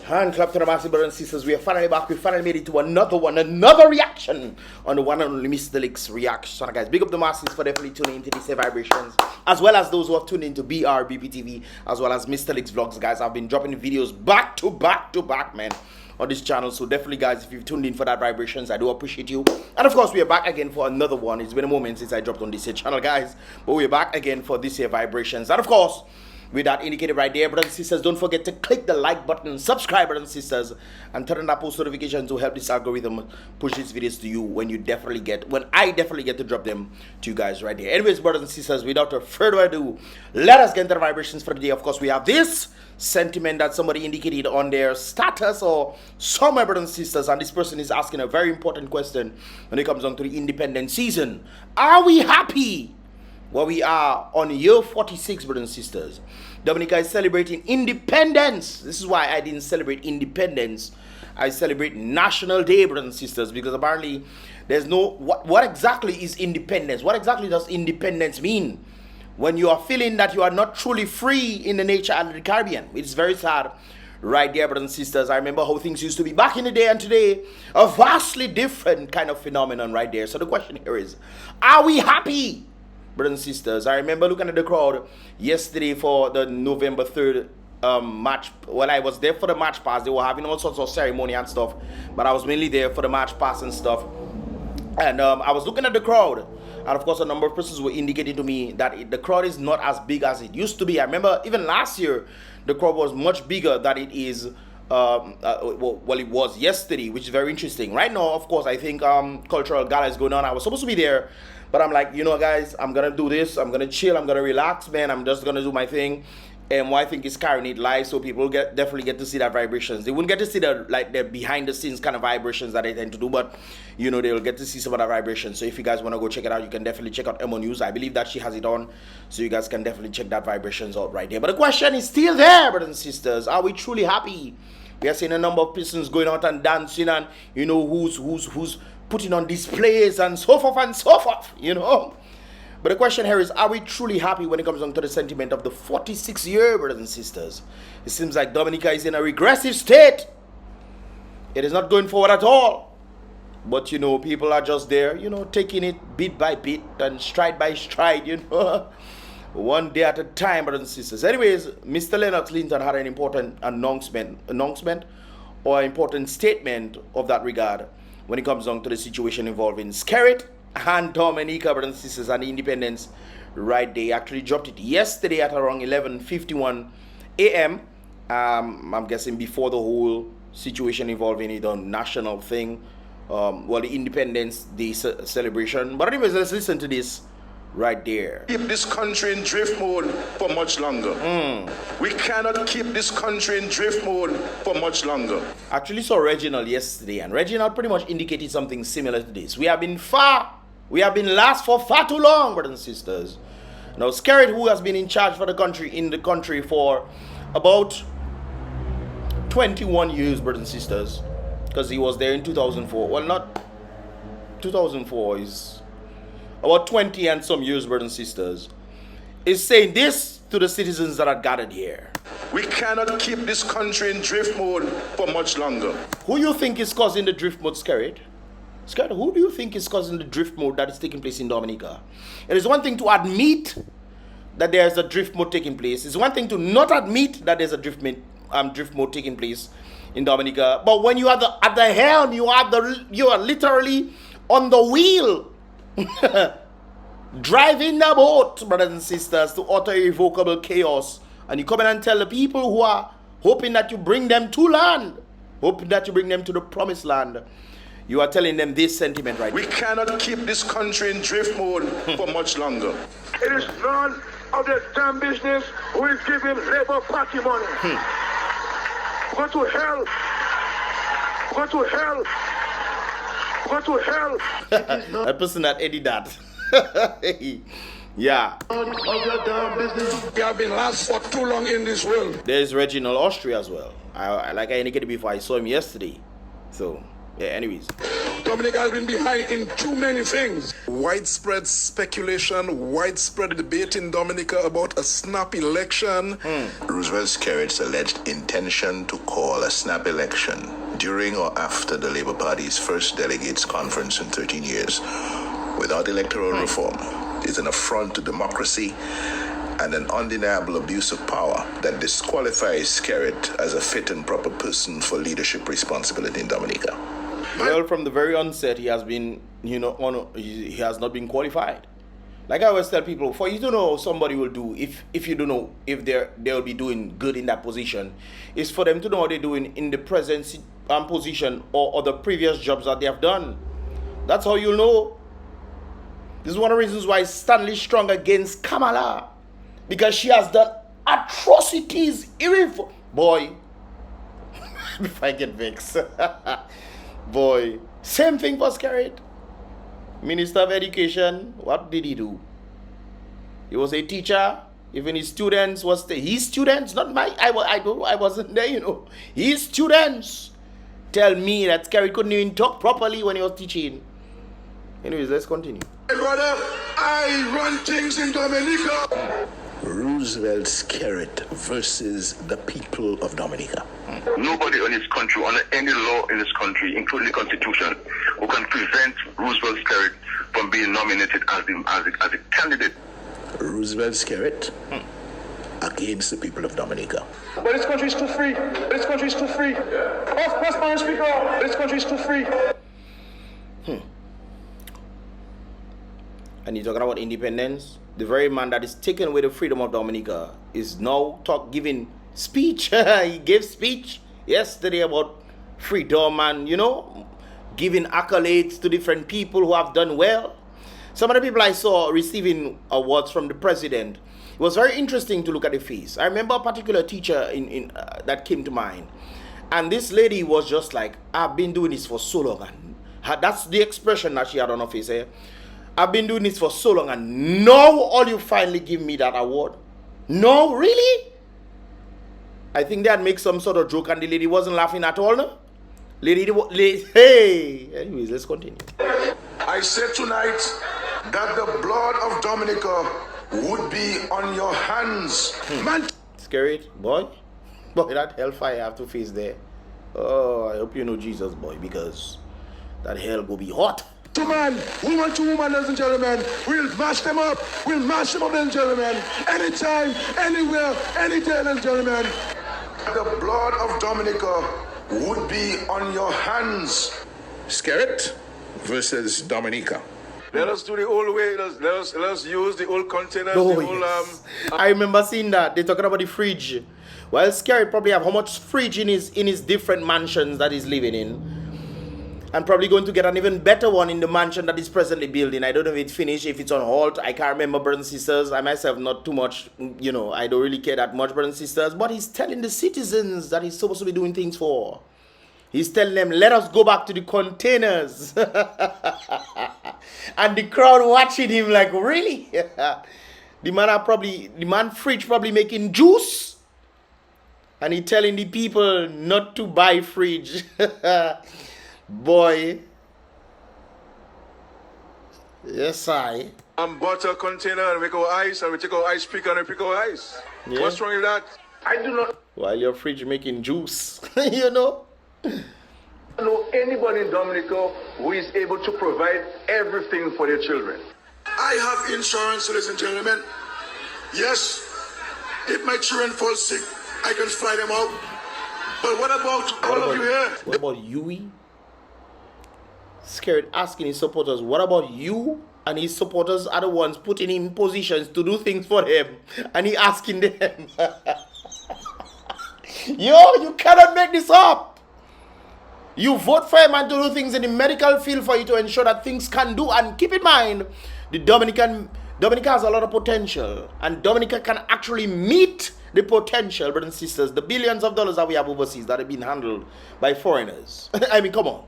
Hand clap to the massive brothers and sisters. We are finally back. We finally made it to another reaction on the one and only Mystelics reaction. Guys, big up the masses for definitely tuning into these vibrations, as well as those who have tuned into BrBpTV, as well as Mystelics vlogs. Guys, I've been dropping videos back to back, man, on this channel. So definitely, guys, if you've tuned in for that vibrations, I do appreciate you. And of course, we are back again for another one. It's been a moment since I dropped on this here channel, guys, but we're back again for this here vibrations. And of course, with that indicated right there, brothers and sisters, don't forget to click the like button, subscribe, brothers and sisters, and turn on that post notification to help this algorithm push these videos to you when I definitely get to drop them to you guys right there. Anyways, brothers and sisters, without further ado, let us get into the vibrations for the day. Of course, we have this sentiment that somebody indicated on their status or somewhere, brothers and sisters, and this person is asking a very important question when it comes on to the independent season. Are we happy? Well, we are on year 46, brothers and sisters. Dominica is celebrating independence. This is why I didn't celebrate independence. I celebrate National Day, brothers and sisters, because apparently there's no... What exactly is independence? What exactly does independence mean? When you are feeling that you are not truly free in the nature of the Caribbean. It's very sad right there, brothers and sisters. I remember how things used to be back in the day, and today a vastly different kind of phenomenon right there. So the question here is, are we happy? Brothers and sisters, I remember looking at the crowd yesterday for the November 3rd match. Well, I was there for the match pass. They were having all sorts of ceremony and stuff, but I was mainly there for the match pass and stuff. And I was looking at the crowd, and of course a number of persons were indicating to me that the crowd is not as big as it used to be. I remember even last year the crowd was much bigger than it is well, it was yesterday, which is very interesting. Right now, of course, I think cultural gala is going on. I was supposed to be there, but I'm like, you know, guys, I'm gonna do this, I'm gonna chill, I'm gonna relax, man. I'm just gonna do my thing. And what I think is carrying it live, so people definitely get to see that vibrations. They wouldn't get to see the behind the scenes kind of vibrations that they tend to do, but you know, they'll get to see some of that vibrations. So if you guys want to go check it out, you can definitely check out Emo News. I believe that she has it on, so you guys can definitely check that vibrations out right there. But the question is still there, brothers and sisters. Are we truly happy? We are seeing a number of persons going out and dancing, and you know who's putting on displays and so forth, you know. But the question here is, are we truly happy when it comes down to the sentiment of the 46th year, brothers and sisters? It seems like Dominica is in a regressive state. It is not going forward at all. But you know, people are just there, you know, taking it bit by bit and stride by stride, you know. One day at a time, brothers and sisters. Anyways, Mr. Lennox Linton had an important announcement or important statement of that regard when it comes down to the situation involving Skerrit and Dominica, brothers and sisters, and the Independence right. They actually dropped it yesterday at around 11:51 a.m. I'm guessing before the whole situation involving the national thing, well, the Independence Day celebration. But anyways, let's listen to this right there. Keep this country in drift mode for much longer. We cannot keep this country in drift mode for much longer. Actually saw Reginald yesterday, and Reginald pretty much indicated something similar to this. We have been lost for far too long, brothers and sisters. Now Skerrit, who has been in charge for the country for about 21 years, brothers and sisters, because he was there in 2004. Well, not 2004, is about 20 and some years, brothers and sisters, is saying this to the citizens that are gathered here. We cannot keep this country in drift mode for much longer. Who you think is causing the drift mode, Skerrit? Skerrit, who do you think is causing the drift mode that is taking place in Dominica? It is one thing to admit that there's a drift mode taking place. It's one thing to not admit that there's a drift mode taking place in Dominica. But when you are at the helm, you are literally on the wheel, driving the boat, brothers and sisters, to utter irrevocable chaos, and you come in and tell the people who are hoping that you bring them to land, hoping that you bring them to the promised land, you are telling them this sentiment right now. We cannot keep this country in drift mode for much longer. It is none of the damn business who is giving Labour Party money. Go to hell. Go to hell. Go to hell. That person that edited that. Yeah. We have been lost for too long in this world. There's Reginald Austria as well. Like I indicated before, I saw him yesterday. So, yeah, anyways. Dominica has been behind in too many things. Widespread speculation, widespread debate in Dominica about a snap election. Roosevelt Skerrit's alleged intention to call a snap election during or after the Labour Party's first delegates conference in 13 years without electoral reform is an affront to democracy and an undeniable abuse of power that disqualifies Skerrit as a fit and proper person for leadership responsibility in Dominica. Well, from the very onset, he has been, he has not been qualified. Like I always tell people, for you to know somebody will do, if you don't know if they'll be doing good in that position, is for them to know what they're doing in the present position or the previous jobs that they have done. That's how you'll know. This is one of the reasons why Stanley is strong against Kamala, because she has done atrocities. Boy, if I get vexed. Boy, same thing for Skerrit. Minister of Education, what did he do? He was a teacher. Even his students his students, not my. I wasn't there, His students tell me that Skerrit couldn't even talk properly when he was teaching. Anyways, let's continue. Hey, brother, I run things in Dominica. Roosevelt Skerrit versus the people of Dominica. Nobody in this country, under any law in this country, including the Constitution, who can prevent Roosevelt Skerrit from being nominated as a candidate. Roosevelt Skerrit against the people of Dominica. But this country is too free. This country is too free. Madam Speaker, this country is too free. And you're talking about independence. The very man that is taking away the freedom of Dominica is now giving speech. He gave speech yesterday about freedom and, giving accolades to different people who have done well. Some of the people I saw receiving awards from the president, it was very interesting to look at the face. I remember a particular teacher that came to mind. And this lady was just like, I've been doing this for so long. And that's the expression that she had on her face. I've been doing this for so long, and now all you finally give me that award? No, really? I think they had make some sort of joke, and the lady wasn't laughing at all, no? Hey! Anyways, let's continue. I said tonight that the blood of Dominica would be on your hands. Man. Skerrit, boy, that hellfire I have to face there. Oh, I hope you know Jesus, boy, because that hell will be hot. To man, woman to woman, ladies and gentlemen. We'll mash them up. We'll mash them up, ladies and gentlemen. Anytime, anywhere, any day, ladies and gentlemen. The blood of Dominica would be on your hands. Skerrit versus Dominica. Let us do the old way. Let us use the old containers. Oh, the old, yes. I remember seeing that. They're talking about the fridge. Well, Skerrit probably have how much fridge in his different mansions that he's living in. And probably going to get an even better one in the mansion that he's presently building. I don't know if it's finished, if it's on halt. I can't remember, brothers and sisters. I myself not too much, I don't really care that much, brothers and sisters. But he's telling the citizens that he's supposed to be doing things for. He's telling them, let us go back to the containers. And the crowd watching him like, really? The man fridge probably making juice. And he telling the people not to buy fridge. Boy. Yes, I. Butter container and we go ice and we take our ice pick and we pick our ice. Yeah. What's wrong with that? I do not While your fridge making juice. You know anybody in Dominica who is able to provide everything for their children. I have insurance, ladies and gentlemen. Yes, if my children fall sick, I can fly them out. But what about all of you here? What about you? Skerrit asking his supporters, what about you? And his supporters are the ones putting him in positions to do things for him. And he asking them. Yo, you cannot make this up. You vote for him and to do things in the medical field for you to ensure that things can do. And keep in mind, Dominica has a lot of potential. And Dominica can actually meet the potential, brothers and sisters, the billions of dollars that we have overseas that have been handled by foreigners. I mean, come on.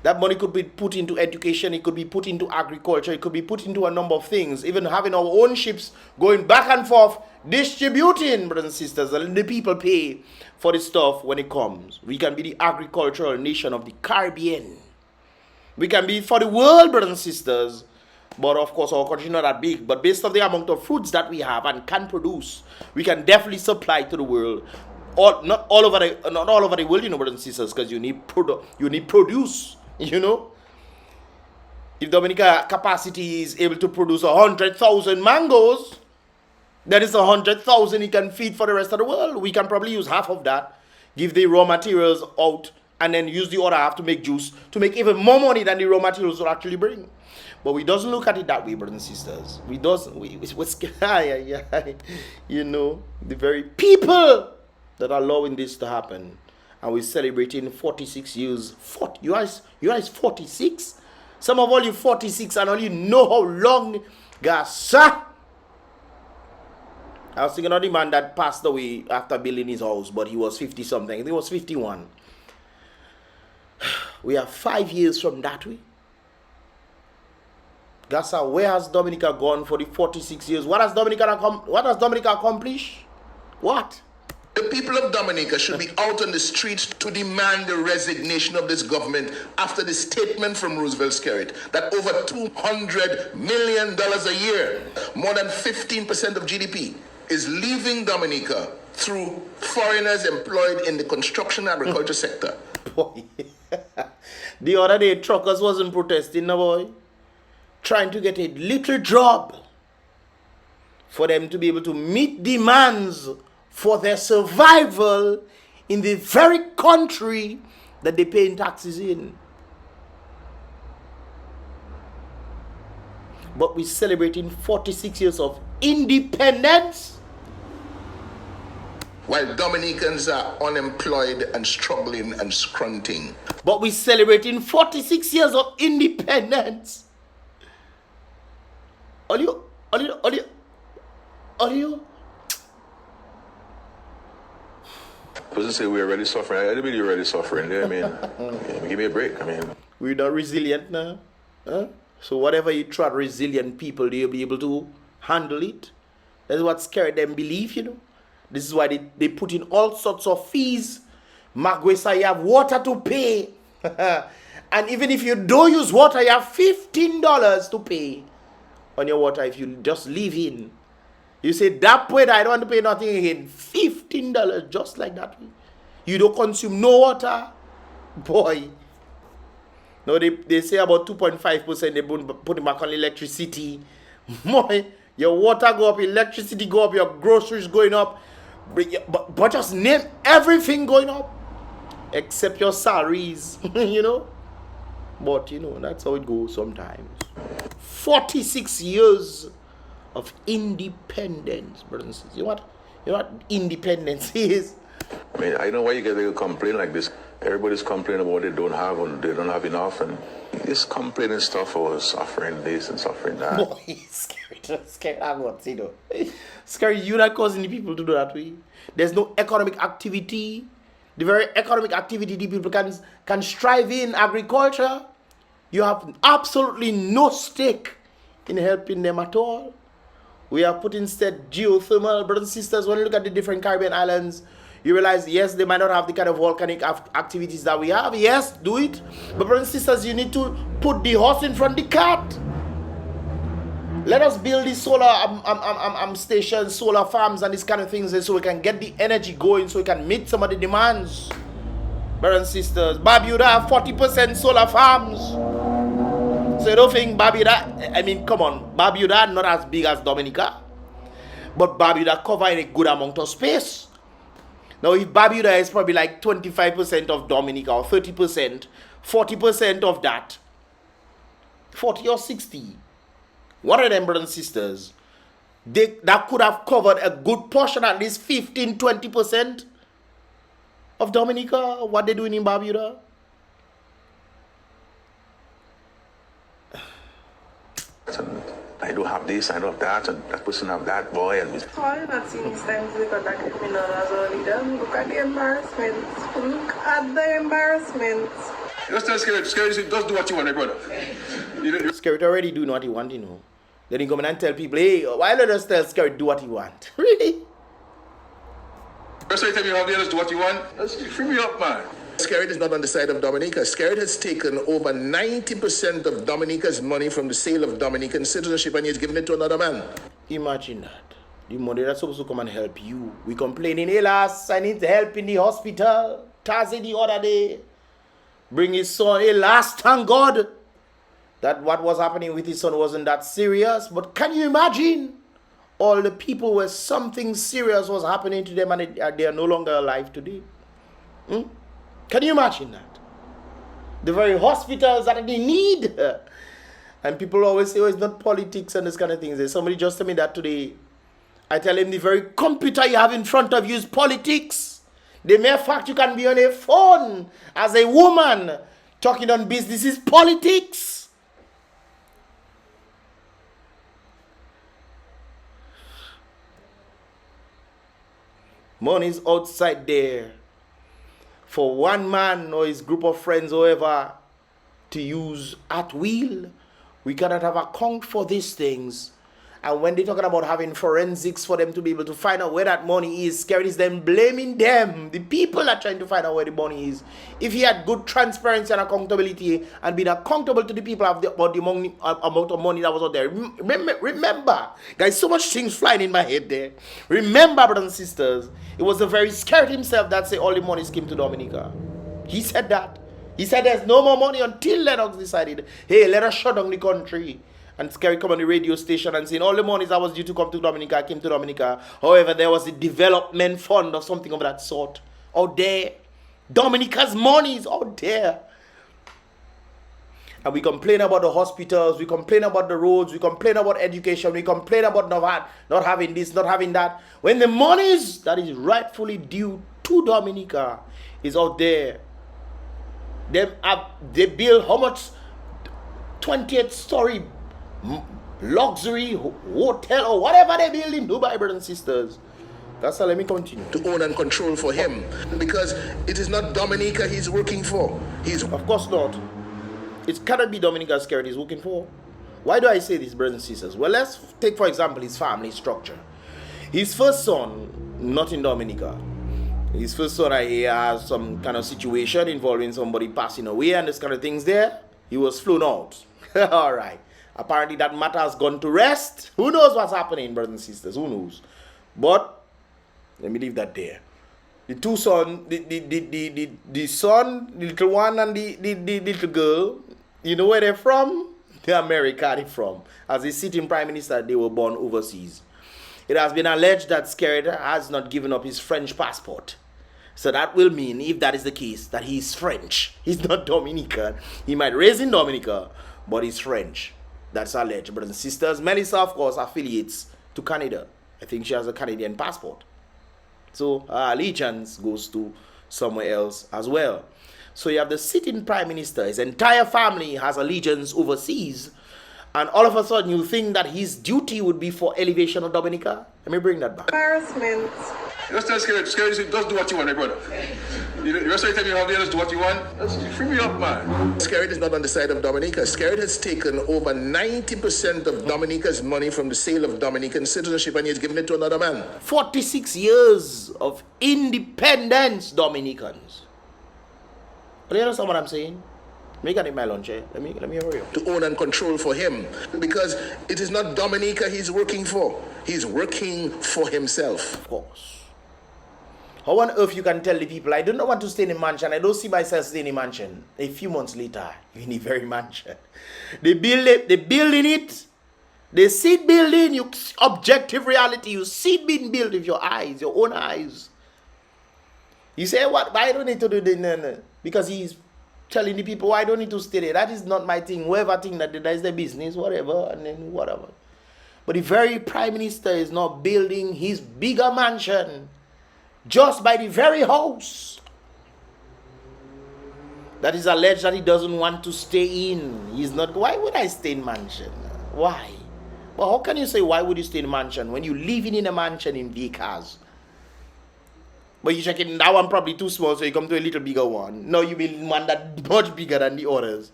That money could be put into education, it could be put into agriculture, it could be put into a number of things. Even having our own ships going back and forth, distributing, brothers and sisters, and the people pay for the stuff when it comes. We can be the agricultural nation of the Caribbean. We can be for the world, brothers and sisters. But of course, our country is not that big. But based on the amount of fruits that we have and can produce, we can definitely supply to the world. Not all over the world, brothers and sisters, because you need produce, If Dominica capacity is able to produce 100,000 mangoes, that is 100,000 he can feed for the rest of the world. We can probably use half of that, give the raw materials out, and then use the other half to make juice, to make even more money than the raw materials will actually bring. But we doesn't look at it that way, brothers and sisters. The very people that are allowing this to happen, and we're celebrating 46 years. You guys 46? Some of all you 46 and all you know how long, guys. I was thinking of the man that passed away after building his house, but he was 50 something. I think he was 51. We are 5 years from that way. Gassa, where has Dominica gone for the 46 years? What has Dominica accomplished? What? The people of Dominica should be out on the streets to demand the resignation of this government after the statement from Roosevelt Skerrit that over $200 million a year, more than 15% of GDP, is leaving Dominica through foreigners employed in the construction and agriculture sector. Boy. The other day, truckers wasn't protesting, no boy. Trying to get a little job for them to be able to meet demands for their survival in the very country that they pay in taxes in. But we're celebrating 46 years of independence, while Dominicans are unemployed and struggling and scrunting. But we're celebrating 46 years of independence. Are you? Doesn't say we're already suffering. I believe you're already suffering. I mean, give me a break. I mean, we're not resilient now. Huh? So whatever you try, resilient people, they'll be able to handle it. That's what Skerrit them believe, This is why they put in all sorts of fees. Magwesa, you have water to pay. And even if you don't use water, you have $15 to pay on your water if you just leave in. You say, that way I don't want to pay nothing again. $15 just like that. You don't consume no water. Boy. No, they say about 2.5% they put it back on electricity. Boy, your water go up, electricity go up, your groceries going up. But just name everything going up. Except your salaries, But, that's how it goes sometimes. 46 years of independence, brothers and sisters. You know what independence is? I mean, I know why you guys are complaining like this. Everybody's complaining about what they don't have and they don't have enough, and this complaining stuff or suffering this and suffering that. Boy, Skerrit, I'm what, Skerrit, you're not causing the people to do that way. There's no economic activity. The very economic activity the people can strive in agriculture. You have absolutely no stake in helping them at all. We have put instead geothermal, brothers and sisters. When you look at the different Caribbean islands, you realize, yes, they might not have the kind of volcanic activities that we have. Yes, do it. But brothers and sisters, you need to put the horse in front of the cart. Let us build these solar stations, solar farms, and these kind of things, so we can get the energy going, so we can meet some of the demands. Brothers and sisters, Barbuda have 40% solar farms. So you don't think Barbuda, come on, Barbuda not as big as Dominica, but Barbuda covering a good amount of space. Now if Barbuda is probably like 25% of Dominica or 30%, 40% of that, 40 or 60, one of them, brothers and sisters, that could have covered a good portion, at least 15-20% of Dominica, what they're doing in Barbuda. I don't have this, I don't have that, and that person have that, boy. And why you not seeing these things because that criminal as a leader? Look at the embarrassment. Look at the embarrassment. Just tell Skerrit, just do what you want, brother. Skerrit already doing what he want, Then he come in and tell people, hey, why don't you tell Skerrit do what he want? Really? First time you have the others do what you want, just free me up, man. Skerrit is not on the side of Dominica. Skerrit has taken over 90% of Dominica's money from the sale of Dominican citizenship and he's given it to another man. Imagine that. The money that's supposed to come and help you. We complaining, hélas, I need help in the hospital. Tazi the other day. Bring his son, hélas, thank God that what was happening with his son wasn't that serious. But can you imagine all the people where something serious was happening to them and they are no longer alive today? Can you imagine that? The very hospitals that they need. And people always say, oh, it's not politics and this kind of things. Somebody just told me that today. I tell him the very computer you have in front of you is politics. The mere fact you can be on a phone as a woman talking on business is politics. Money is outside there for one man or his group of friends or whoever to use at will. We cannot have account for these things. And when they're talking about having forensics for them to be able to find out where that money is, Skerrit is then blaming them. The people are trying to find out where the money is. If he had good transparency and accountability and been accountable to the people about the amount of money that was out there. Remember, guys, so much things flying in my head there. Remember, brothers and sisters, it was the very Skerrit himself that said all the monies came to Dominica. He said that. He said there's no more money until Lennox decided, hey, let us shut down the country. And Skerrit come on the radio station and saying all the monies that was due to come to Dominica came to Dominica. However, there was a development fund or something of that sort out there. Dominica's money is out there. And we complain about the hospitals, we complain about the roads, we complain about education, we complain about not having this, not having that. When the monies that is rightfully due to Dominica is out there. They build how much? 28th story luxury hotel or whatever they build in Dubai, brothers and sisters. That's how let me continue. To own and control for him. Because it is not Dominica he's working for. Of course not. It cannot be Dominica Skerrit he's working for. Why do I say this, brothers and sisters? Well, let's take, for example, his family structure. His first son, not in Dominica. His first son, he has some kind of situation involving somebody passing away and this kind of things there. He was flown out. All right. Apparently that matter has gone to rest. Who knows what's happening, brothers and sisters? Who knows? But let me leave that there. The two sons, the son, the little one, and the little girl, you know where they're from? The America they're from. As a sitting prime minister, they were born overseas. It has been alleged that Skerrit has not given up his French passport. So that will mean, if that is the case, that he's French. He's not Dominican. He might raise in Dominica, but he's French. That's alleged, brothers and sisters. Melissa, of course, affiliates to Canada. I think she has a Canadian passport. So her allegiance goes to somewhere else as well. So you have the sitting prime minister. His entire family has allegiance overseas. And all of a sudden you think that his duty would be for elevation of Dominica? Let me bring that back. Embarrassment. Just tell Skerrit, just do what you want, brother. You just tell me how to do what you want. Just free me up, man. Skerrit is not on the side of Dominica. Skerrit has taken over 90% of Dominica's money from the sale of Dominican citizenship and he's given it to another man. 46 years of independence, Dominicans. Do you understand what I'm saying? Let me get in my lunch, eh? Let me hurry up. To own and control for him. Because it is not Dominica he's working for. He's working for himself. Of course. How on earth you can tell the people, I do not want to stay in a mansion. I don't see myself staying in a mansion. A few months later, you're in the very mansion. They building it. They see it building. You objective reality. You see it being built with your eyes, your own eyes. You say, what? I don't need to do this. Because he's telling the people, I don't need to stay there. That is not my thing. Whoever think that is their business, whatever, and then whatever. But the very prime minister is not building his bigger mansion just by the very house that is alleged that he doesn't want to stay in. He's not. Why would I stay in mansion? Why? Well, how can you say why would you stay in mansion when you living in a mansion in big cars? But you check in that one probably too small, so you come to a little bigger one. No, you will want that much bigger than the others.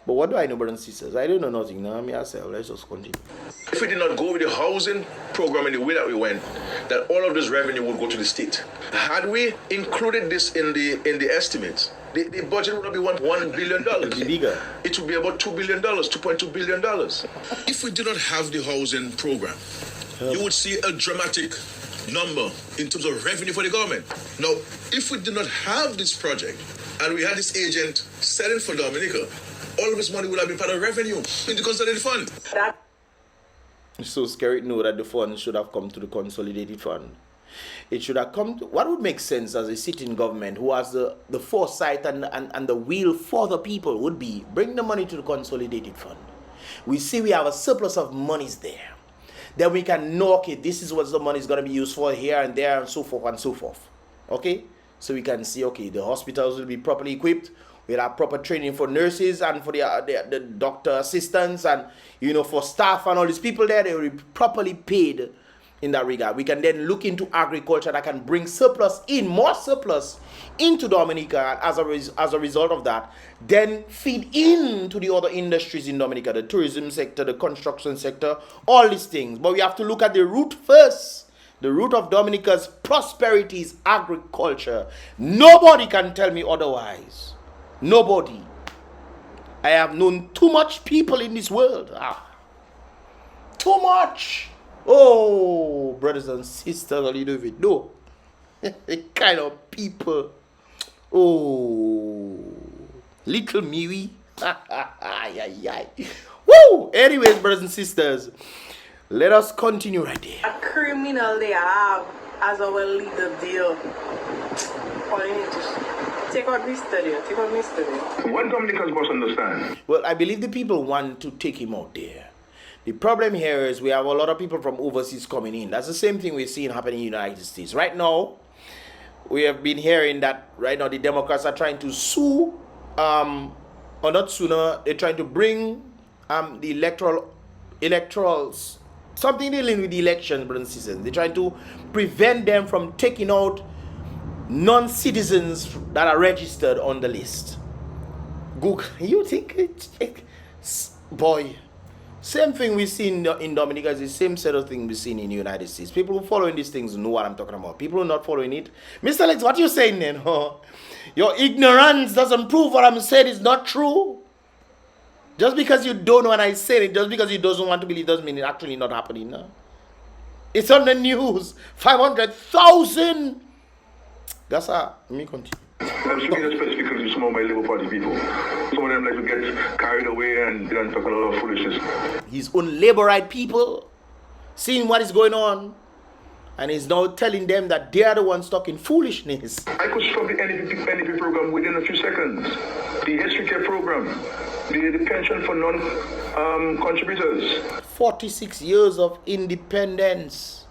But what do I know, brothers and sisters? I don't know nothing. Now, myself. Let's just continue. If we did not go with the housing program in the way that we went, that all of this revenue would go to the state. Had we included this in the estimates, the budget would not be $1 billion. It would be bigger. It would be about $2 billion, $2.2 billion. If we did not have the housing program, you would see a dramatic number in terms of revenue for the government. Now, if we did not have this project and we had this agent selling for Dominica, all of this money would have been part of revenue in the consolidated fund. So Skerrit know that the fund should have come to the consolidated fund. It should have come to what would make sense as a sitting government who has the foresight and the will for the people would be bring the money to the consolidated fund. We see we have a surplus of monies there. Then we can know, okay, this is what the money is going to be used for here and there and so forth and so forth. Okay? So we can see, okay, the hospitals will be properly equipped. We'll have proper training for nurses and for the doctor assistants and, you know, for staff and all these people there. They will be properly paid in that regard. We can then look into agriculture that can bring surplus in, more surplus into Dominica, and as a result of that, then feed into the other industries in Dominica, the tourism sector, the construction sector, all these things. But we have to look at the root first. The root of Dominica's prosperity is agriculture. Nobody can tell me otherwise. Nobody. I have known too much people in this world. Too much. Oh, brothers and sisters, a little bit. No. The kind of people. Oh. Little Miwi. Woo! Anyways, brothers and sisters, let us continue right there. A criminal they have as our leader deal. All you need to take out Mystelics. What Dominicans must understand. Well, I believe the people want to take him out there. The problem here is we have a lot of people from overseas coming in. That's the same thing we're seeing happening in the United States. Right now, we have been hearing that right now the Democrats are trying to sue, or not sooner, they're trying to bring the electorals, something dealing with the elections, brothers and sisters. They're trying to prevent them from taking out non-citizens that are registered on the list. Google, you think boy, same thing we see in Dominica is the same set of things we see in the United States. People who following these things know what I'm talking about. People who are not following it, Mystelics, what you saying then? Your ignorance doesn't prove what I'm saying is not true. Just because you don't know when I say it, just because you don't want to believe, doesn't mean it's actually not happening. No? It's on the news. 500,000. That's let me continue. I'm speaking specifically to some of my Labour Party people. Some of them like to get carried away and talk a lot of foolishness. His own Labourite people seeing what is going on, and he's now telling them that they are the ones talking foolishness. I could stop the NDP program within a few seconds. The history care program, the pension for non-contributors. 46 years of independence.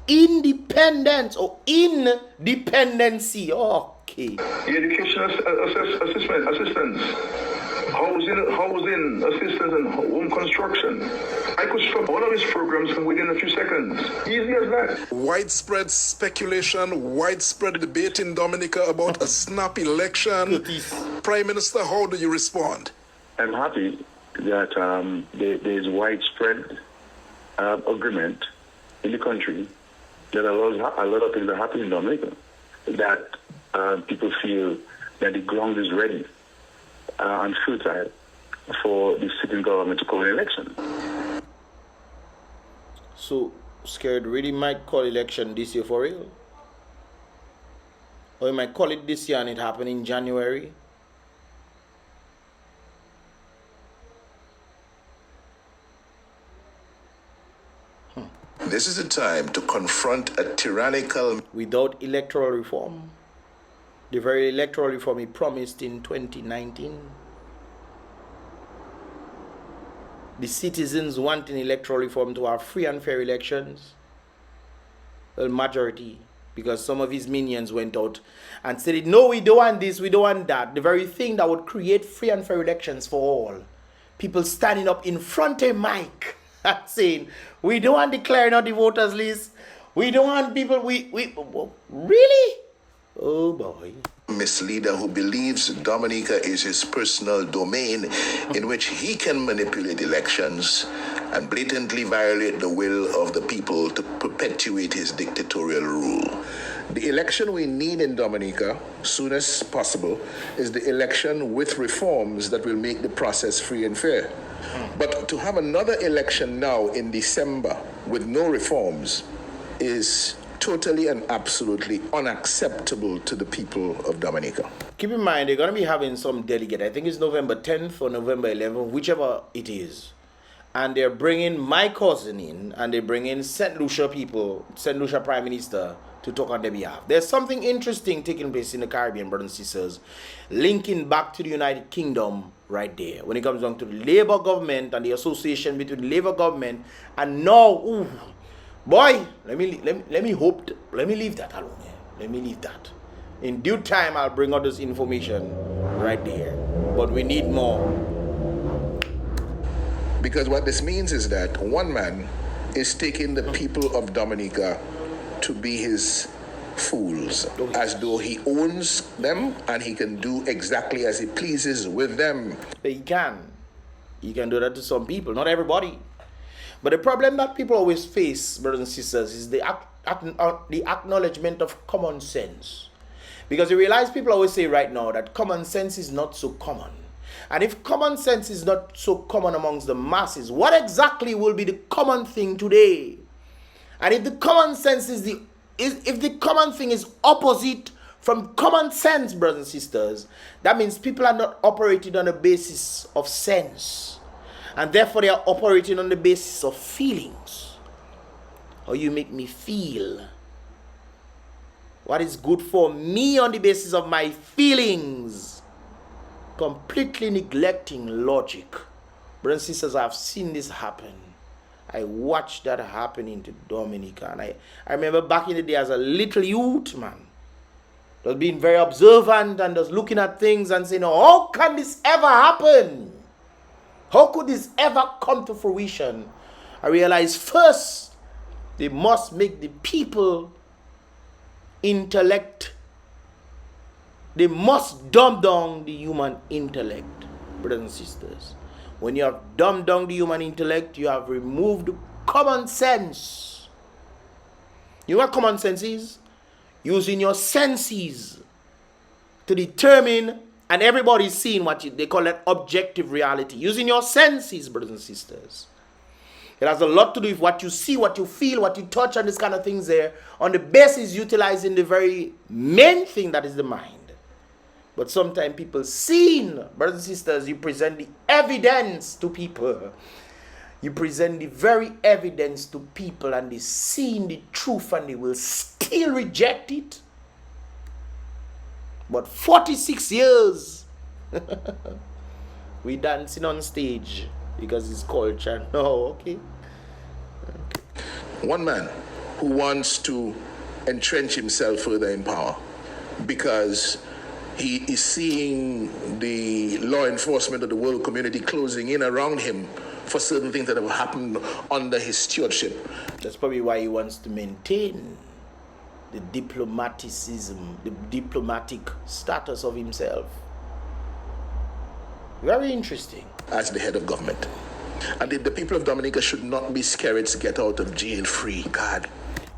Independence or independency. Okay. The education assistance, housing assistance, and home construction. I could stop all of these programs within a few seconds. Easy as that. Widespread speculation, widespread debate in Dominica about a snap election. Prime Minister, how do you respond? I'm happy that there is widespread agreement in the country that a lot of things are happening in Dominica, that people feel that the ground is ready and fertile for the sitting government to call an election. So, Skerrit really might call election this year for real? Or he might call it this year and it happen in January? This is the time to confront a tyrannical... Without electoral reform, the very electoral reform he promised in 2019, the citizens wanting electoral reform to have free and fair elections, well, majority, because some of his minions went out and said, no, we don't want this, we don't want that. The very thing that would create free and fair elections for all. People standing up in front of a mic saying, we don't want declaring on the voters list. We don't want people, really? Oh boy. Misleader who believes Dominica is his personal domain in which he can manipulate elections and blatantly violate the will of the people to perpetuate his dictatorial rule. The election we need in Dominica, soon as possible, is the election with reforms that will make the process free and fair. But to have another election now in December with no reforms is totally and absolutely unacceptable to the people of Dominica. Keep in mind, they're going to be having some delegate. I think it's November 10th or November 11th, whichever it is. And they're bringing my cousin in, and they're bringing St. Lucia people, St. Lucia Prime Minister, to talk on their behalf. There's something interesting taking place in the Caribbean, brothers and sisters, linking back to the United Kingdom right there. When it comes down to the Labour government and the association between the Labour government and now, ooh, boy, let me leave that alone. Let me leave that. In due time, I'll bring out this information right there. But we need more. Because what this means is that one man is taking the people of Dominica to be his fools, as though he owns them and he can do exactly as he pleases with them. He can. He can do that to some people, not everybody. But the problem that people always face, brothers and sisters, is the acknowledgement of common sense. Because you realize people always say right now that common sense is not so common. And if common sense is not so common amongst the masses, what exactly will be the common thing today? And if the common sense if the common thing is opposite from common sense, brothers and sisters, that means people are not operating on the basis of sense. And therefore they are operating on the basis of feelings. How you make me feel. What is good for me on the basis of my feelings. Completely neglecting logic. Brothers and sisters, I've seen this happen. I watched that happen into Dominica. And I remember back in the day as a little youth, man, was being very observant and just looking at things and saying, how can this ever happen? How could this ever come to fruition? I realized first, they must make the people intellect. They must dumb down the human intellect, brothers and sisters. When you have dumbed down the human intellect, you have removed common sense. You know what common sense is? Using your senses to determine, and everybody's seeing they call it objective reality. Using your senses, brothers and sisters. It has a lot to do with what you see, what you feel, what you touch, and this kind of things there. On the basis utilizing the very main thing that is the mind. But sometimes people seen, brothers and sisters, you present the evidence to people. You present the very evidence to people and they seen the truth and they will still reject it. But 46 years, we dancing on stage because it's culture. No, okay. One man who wants to entrench himself further in power because he is seeing the law enforcement of the world community closing in around him for certain things that have happened under his stewardship. That's probably why he wants to maintain the diplomaticism, the diplomatic status of himself. Very interesting. As the head of government. And the people of Dominica should not be Skerrit's get out of jail free card.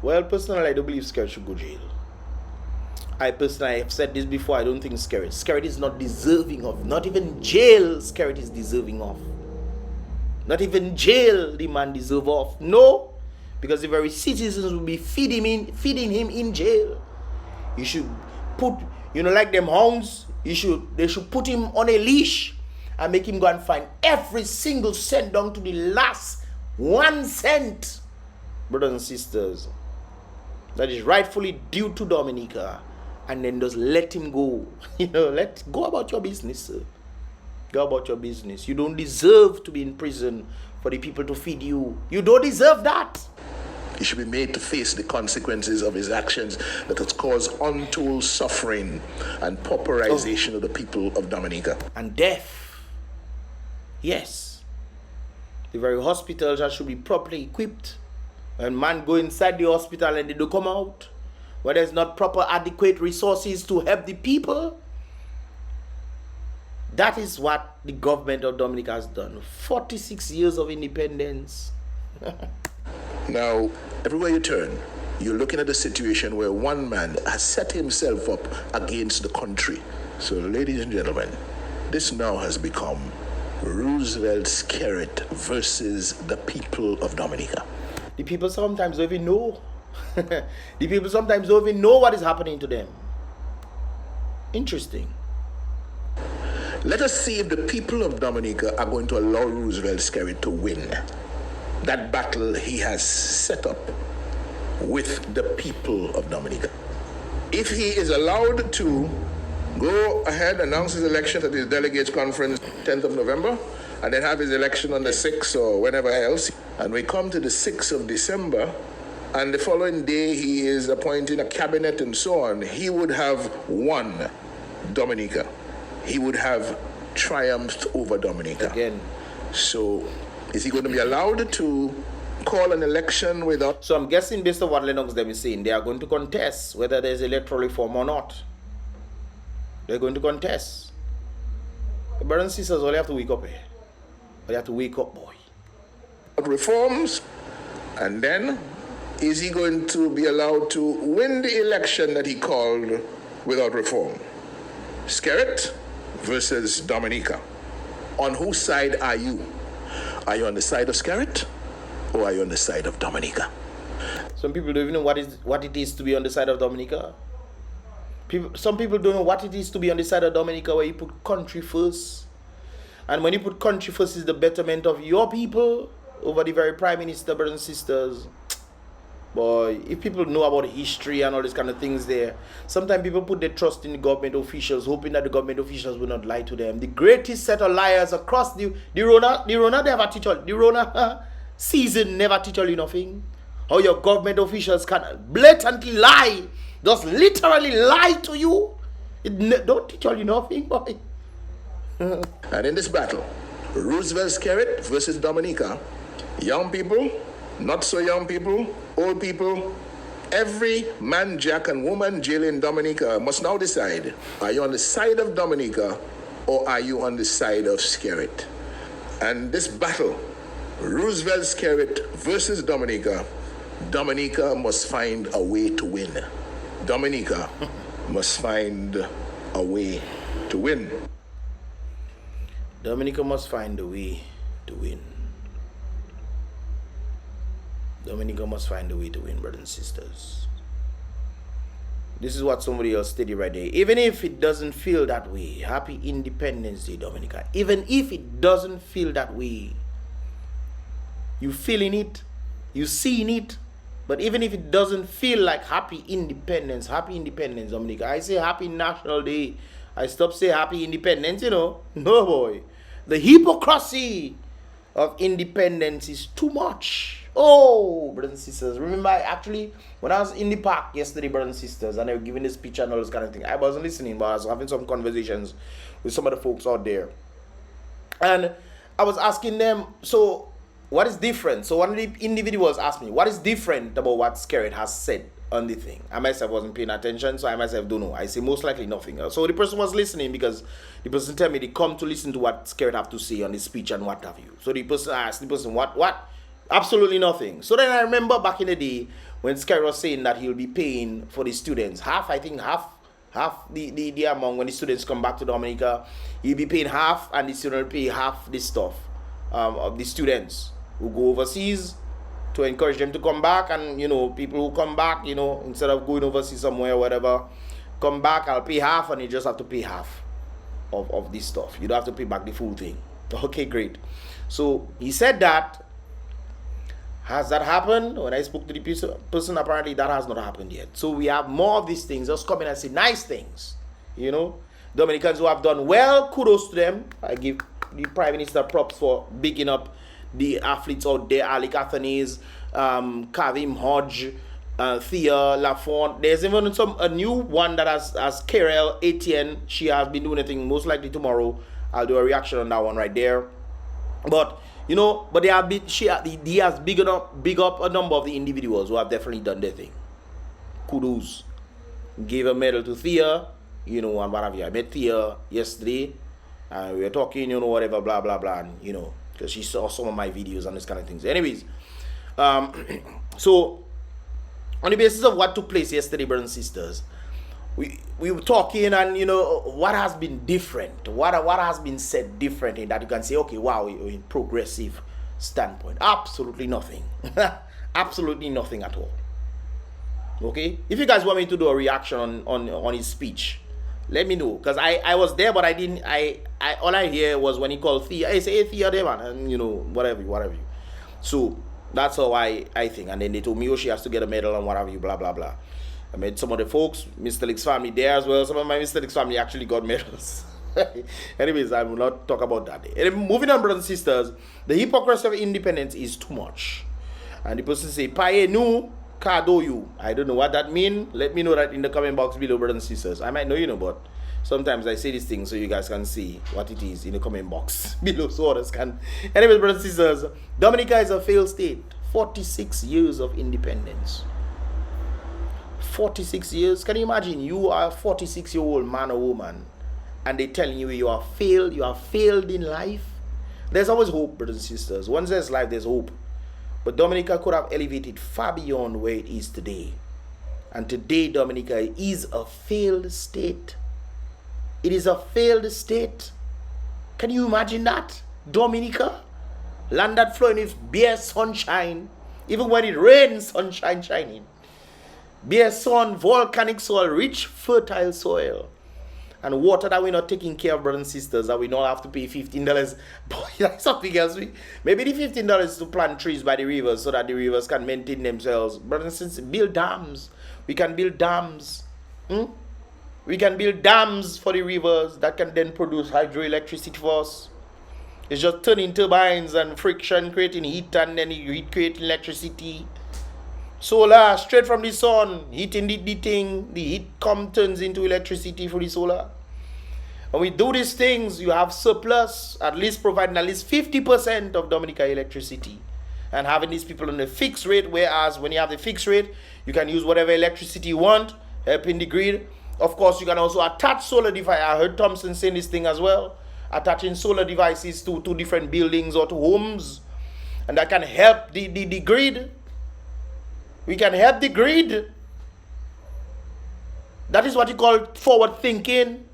Well, personally, I don't believe Skerrit should go jail. I personally have said this before, I don't think Skerrit is not deserving of, not even jail Skerrit is deserving of. Not even jail the man deserve of. No, because the very citizens will be feeding him in jail. You should put, like them hounds, they should put him on a leash and make him go and find every single cent down to the last 1 cent. Brothers and sisters, that is rightfully due to Dominica. And then just let him go. Go about your business, sir. Go about your business. You don't deserve to be in prison for the people to feed you. You don't deserve that. He should be made to face the consequences of his actions that has caused untold suffering and pauperization of the people of Dominica. And death. Yes. The very hospitals should be properly equipped. And man go inside the hospital and they don't come out. where there's not proper adequate resources to help the people. That is what the government of Dominica has done. 46 years of independence. Now, everywhere you turn, you're looking at a situation where one man has set himself up against the country. So, ladies and gentlemen, this now has become Roosevelt Skerrit versus the people of Dominica. The people sometimes don't even know. The people sometimes don't even know what is happening to them. Interesting. Let us see if the people of Dominica are going to allow Roosevelt Skerrit to win that battle he has set up with the people of Dominica. If he is allowed to go ahead, announce his election at his delegates conference 10th of November, and then have his election on the 6th or whenever else, and we come to the 6th of December, and the following day he is appointing a cabinet and so on, he would have won Dominica. He would have triumphed over Dominica. Again. So, is he going to be allowed to call an election without... So I'm guessing based on what Lennox them is saying, they are going to contest whether there's electoral reform or not. They're going to contest. The brothers and sisters, all you have to wake up here. All you have to wake up, boy. reforms? And then, is he going to be allowed to win the election that he called without reform? Skerrit versus Dominica. On whose side are you? Are you on the side of Skerrit or are you on the side of Dominica? Some people don't even know what it is to be on the side of Dominica. Some people don't know what it is to be on the side of Dominica, where you put country first. And when you put country first, is the betterment of your people over the very prime minister, brothers and sisters. Boy, if people know about history and all these kind of things there, sometimes people put their trust in the government officials, hoping that the government officials will not lie to them. The greatest set of liars across the Rona never teach all. The Rona season never teach all you nothing. How your government officials can blatantly lie, just literally lie to you. Don't teach all you nothing, boy. And in this battle, Roosevelt Skerrit versus Dominica, young people, not so young people, old people, every man, jack, and woman jail in Dominica must now decide, are you on the side of Dominica or are you on the side of Skerrit? And this battle, Roosevelt Skerrit versus Dominica, Dominica must find a way to win. Dominica must find a way to win. Dominica must find a way to win. Dominica must find a way to win, brothers and sisters. This is what somebody else stated right there. Even if it doesn't feel that way, happy Independence Day, Dominica. Even if it doesn't feel that way, you feeling it, you seeing it. But even if it doesn't feel like happy Independence, Dominica. I say happy National Day. I stop say happy Independence, you know. No, boy. The hypocrisy of independence is too much. Oh, brothers and sisters. Remember, actually, when I was in the park yesterday, brothers and sisters, and they were giving the speech and all this kind of thing, I wasn't listening, but I was having some conversations with some of the folks out there. And I was asking them, so what is different? So one of the individuals asked me, what is different about what Skerrit has said on the thing? I myself wasn't paying attention, so I myself don't know. I say most likely nothing. So the person was listening because the person tell me they come to listen to what Skerrit have to say on his speech and what have you. So the person asked the person, what? Absolutely nothing. So then I remember back in the day when Skerrit was saying that he'll be paying for the students. Half the amount when the students come back to Dominica, he'll be paying half and the student will pay half the stuff of the students who go overseas, to encourage them to come back. And, you know, people who come back, you know, instead of going overseas somewhere or whatever, come back, I'll pay half and you just have to pay half of this stuff. You don't have to pay back the full thing. Okay, great. So he said that. Has that happened? When I spoke to the person, apparently that has not happened yet. So we have more of these things. Just come in and say nice things. You know, Dominicans who have done well, kudos to them. I give the Prime Minister props for bigging up the athletes out there, Ali Cathanes, Kavim Hodge, Thea Lafont. There's even a new one that has Karel Etienne. She has been doing a thing. Most likely tomorrow I'll do a reaction on that one right there. But you know, but he has big up a number of the individuals who have definitely done their thing. Kudos gave a medal to Thea, you know, and what have you. I met Thea yesterday, and we were talking, you know, whatever, blah, blah, blah, and, you know, because she saw some of my videos and this kind of things. Anyways, so, on the basis of what took place yesterday, brothers and sisters, we were talking, and, you know, what has been different, what has been said differently that you can say, okay, wow, in progressive standpoint. Absolutely nothing. Absolutely nothing at all. Okay, if you guys want me to do a reaction on his speech, let me know, because I was there, but I didn't. I all I hear was when he called Thea. Hey, say, hey, Thea there, man, and you know, whatever. So that's how I think. And then they told me, oh, she has to get a medal and whatever, blah blah blah. I met some of the folks, Mystelics family there as well. Some of my Mystelics family actually got medals. Anyways, I will not talk about that. And moving on, brothers and sisters, the hypocrisy of independence is too much. And the person say, Paye nu kado you. I don't know what that means. Let me know that in the comment box below, brothers and sisters. I might know, you know, but sometimes I say these things so you guys can see what it is in the comment box below so others can. Anyways, brothers and sisters, Dominica is a failed state. 46 years of independence. 46 years. Can you imagine? You are a 46-year-old man or woman, and they're telling you you are failed in life. There's always hope, brothers and sisters. Once there's life, there's hope. But Dominica could have elevated far beyond where it is today. And today, Dominica is a failed state. It is a failed state. Can you imagine that? Dominica, land that flowing with bare sunshine. Even when it rains, sunshine shining. Bare sun, volcanic soil, rich, fertile soil. And water that we're not taking care of, brothers and sisters, that we don't have to pay $15. Boy, that's something else. Maybe the $15 to plant trees by the rivers so that the rivers can maintain themselves. Brothers and sisters, build dams. We can build dams. We can build dams for the rivers that can then produce hydroelectricity for us. It's just turning turbines and friction, creating heat, and then heat creating electricity. Solar, straight from the sun, heating the thing, the heat turns into electricity for the solar. When we do these things, you have surplus, at least providing at least 50% of Dominica electricity. And having these people on a fixed rate, whereas when you have the fixed rate, you can use whatever electricity you want, helping the grid. Of course, you can also attach solar devices. I heard Thompson saying this thing as well. Attaching solar devices to different buildings or to homes. And that can help the grid. We can help the grid. That is what you call forward thinking.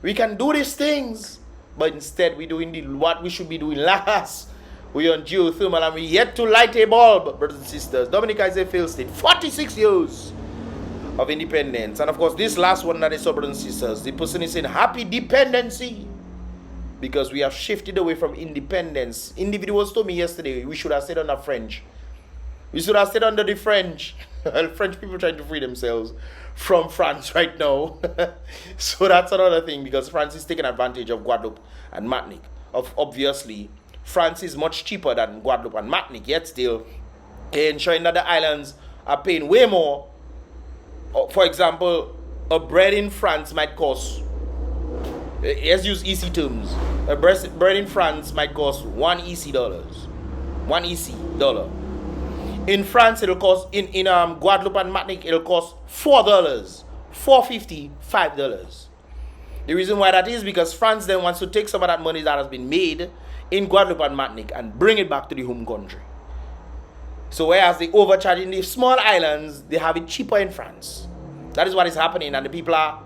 We can do these things. But instead, we're doing what we should be doing last. We're on geothermal and we're yet to light a bulb, brothers and sisters. Dominica is a failed state. 46 years of independence. And of course, this last one that is so, brothers and sisters, the person is saying happy dependency. Because we have shifted away from independence. Individuals told me yesterday we should have stayed under French. We should have stayed under the French. French people trying to free themselves from France right now. So that's another thing, because France is taking advantage of Guadeloupe and Martinique. Obviously, France is much cheaper than Guadeloupe and Martinique, yet still ensuring that the islands are paying way more. For example, a bread in France might cost, let's use EC terms, a bread in France might cost $1 EC. $1 EC dollar. In France, it'll cost, in Guadeloupe and Martinique, it'll cost $4, $4.50, $5. The reason why that is because France then wants to take some of that money that has been made in Guadeloupe and Martinique and bring it back to the home country. So whereas they overcharge in the small islands, they have it cheaper in France. That is what is happening, and the people are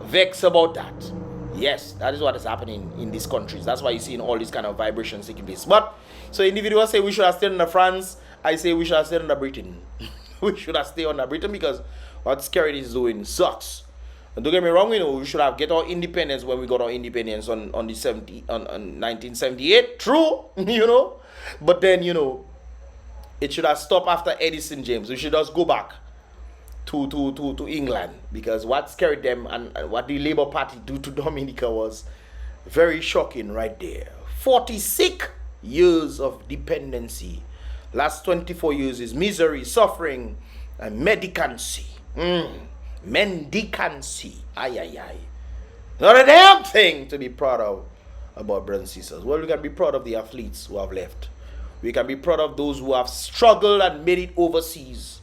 vexed about that. Yes, that is what is happening in these countries. That's why you're seeing all these kind of vibrations taking place. But, so individuals say we should have stayed under France. I say we should have stayed under Britain. We should have stayed under Britain because what Skerrit is doing sucks. And don't get me wrong, you know, we should have get our independence when we got our independence on 1978. True, you know. But then, you know, it should have stopped after Edison James. We should just go back to England, because what Skerrit them and what the Labour Party do to Dominica was very shocking right there. 46 years of dependency. Last 24 years is misery, suffering, and mendicancy. Mendicancy. Ay. Not a damn thing to be proud of about brothers and sisters. Well, we can be proud of the athletes who have left. We can be proud of those who have struggled and made it overseas.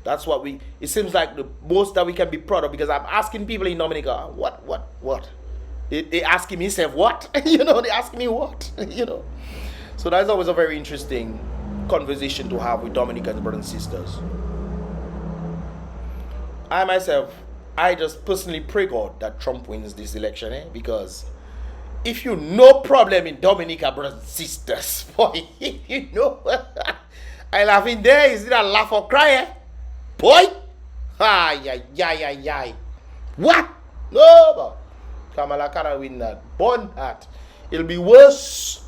That's what it seems like the most that we can be proud of, because I'm asking people in Dominica, what? They asking me, say, what? They asking me what? So that's always a very interesting conversation to have with Dominicans, brothers and sisters. I myself, I just personally pray God that Trump wins this election, because if you no problem in Dominica, brothers and sisters, boy, I laugh in there, is it a laugh or cry, boy? Ay. What? No, but Kamala cannot win that. Born that. It'll be worse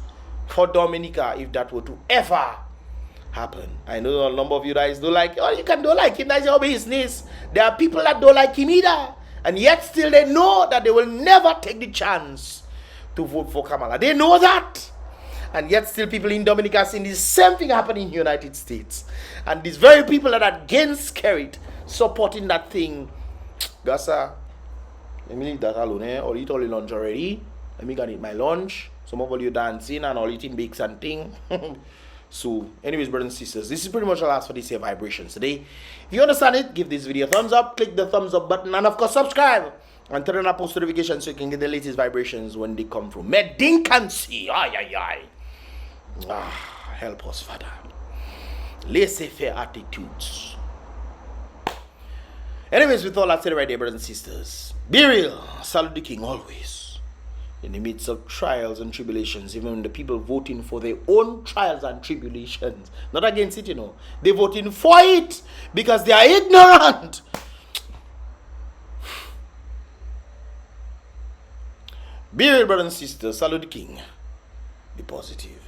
for Dominica if that were to ever happen. I know a number of you guys don't like, you don't like him, that's your business. There are people that don't like him either. And yet still they know that they will never take the chance to vote for Kamala. They know that. And yet still people in Dominica are seeing the same thing happening in the United States. And these very people that are against Skerrit supporting that thing. Gasa, let me leave that alone. I'll eat all the lunch already. Let me go and eat my lunch. Some of you dancing and all eating bakes and thing. So, anyways, brothers and sisters, this is pretty much the last for this here vibrations today. If you understand it, give this video a thumbs up, click the thumbs up button, and of course subscribe and turn on post notifications so you can get the latest vibrations when they come through. Medincancy, help us, Father. Laissez-faire attitudes. Anyways, with all that said right there, brothers and sisters, be real, salute the King always. In the midst of trials and tribulations, even the people voting for their own trials and tribulations, not against it, they're voting for it because they are ignorant. Be real, brothers and sisters, salute the King. Be positive.